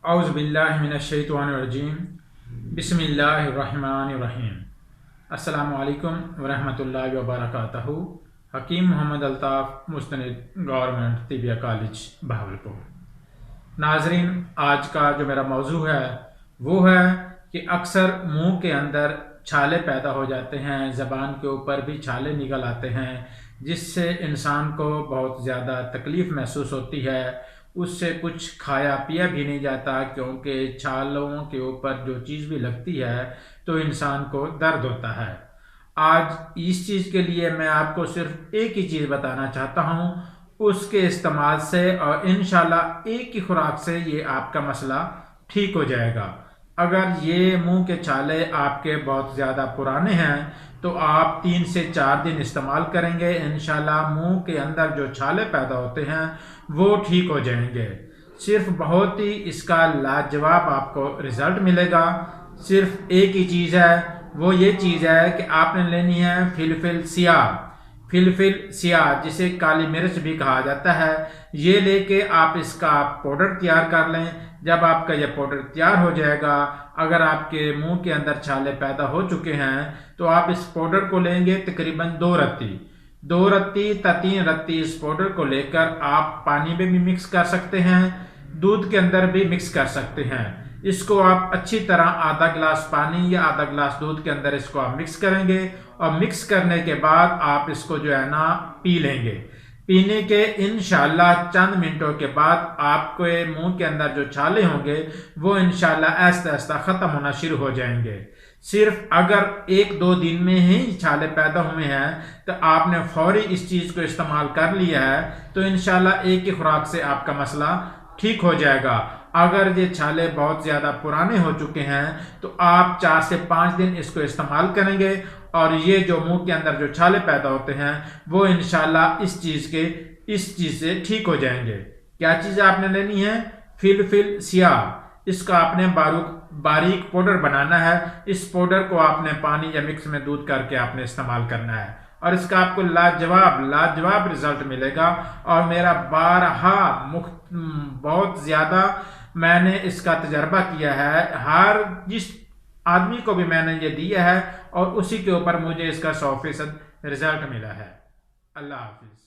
اعوذ باللہ من الشیطان الرجیم بسم اللہ الرحمن الرحیم۔ السلام علیکم ورحمۃ اللہ وبرکاتہ۔ حکیم محمد الطاف، مستند گورنمنٹ طبیہ کالج بہاولپور۔ ناظرین، آج کا جو میرا موضوع ہے وہ ہے کہ اکثر منہ کے اندر چھالے پیدا ہو جاتے ہیں، زبان کے اوپر بھی چھالے نکل آتے ہیں، جس سے انسان کو بہت زیادہ تکلیف محسوس ہوتی ہے۔ اس سے کچھ کھایا پیا بھی نہیں جاتا، کیونکہ چھالوں کے اوپر جو چیز بھی لگتی ہے تو انسان کو درد ہوتا ہے۔ آج اس چیز کے لیے میں آپ کو صرف ایک ہی چیز بتانا چاہتا ہوں، اس کے استعمال سے اور انشاءاللہ ایک ہی خوراک سے یہ آپ کا مسئلہ ٹھیک ہو جائے گا۔ اگر یہ منہ کے چھالے آپ کے بہت زیادہ پرانے ہیں تو آپ 3 سے 4 دن استعمال کریں گے، انشاءاللہ منہ کے اندر جو چھالے پیدا ہوتے ہیں وہ ٹھیک ہو جائیں گے۔ صرف بہت ہی اس کا لاجواب آپ کو رزلٹ ملے گا۔ صرف ایک ہی چیز ہے، وہ یہ چیز ہے کہ آپ نے لینی ہے فلفل سیاہ۔ فلفل سیاہ جسے کالی مرچ بھی کہا جاتا ہے، یہ لے کے آپ اس کا پاؤڈر تیار کر لیں۔ جب آپ کا یہ پاؤڈر تیار ہو جائے گا، اگر آپ کے منہ کے اندر چھالے پیدا ہو چکے ہیں تو آپ اس پاؤڈر کو لیں گے تقریباً 2 رتی تا 3 رتی اس پاؤڈر کو لے کر آپ پانی میں بھی مکس کر سکتے ہیں، دودھ کے اندر بھی مکس کر سکتے ہیں۔ اس کو آپ اچھی طرح آدھا گلاس پانی یا آدھا گلاس دودھ کے اندر اس کو آپ مکس کریں گے، اور مکس کرنے کے بعد آپ اس کو جو ہے نا پی لیں گے۔ پینے کے انشاءاللہ چند منٹوں کے بعد آپ کے منہ کے اندر جو چھالے ہوں گے وہ انشاءاللہ آہستہ آہستہ ختم ہونا شروع ہو جائیں گے۔ صرف اگر 1-2 دن میں ہی چھالے پیدا ہوئے ہیں تو آپ نے فوری اس چیز کو استعمال کر لیا ہے تو انشاءاللہ ایک ہی خوراک سے آپ کا مسئلہ ٹھیک ہو جائے گا۔ اگر یہ چھالے بہت زیادہ پرانے ہو چکے ہیں تو آپ 4 سے 5 دن اس کو استعمال کریں گے، اور یہ جو منہ کے اندر جو چھالے پیدا ہوتے ہیں وہ انشاءاللہ اس چیز سے ٹھیک ہو جائیں گے۔ کیا چیز آپ نے لینی ہے؟ فلفل سیاہ۔ اس کا آپ نے باریک پاؤڈر بنانا ہے۔ اس پاؤڈر کو آپ نے پانی یا مکس میں دودھ کر کے آپ نے استعمال کرنا ہے، اور اس کا آپ کو لاجواب رزلٹ ملے گا۔ اور میرا بہت زیادہ میں نے اس کا تجربہ کیا ہے، جس آدمی کو بھی میں نے یہ دیا ہے اور اسی کے اوپر مجھے اس کا 100% رزلٹ ملا ہے۔ اللہ حافظ۔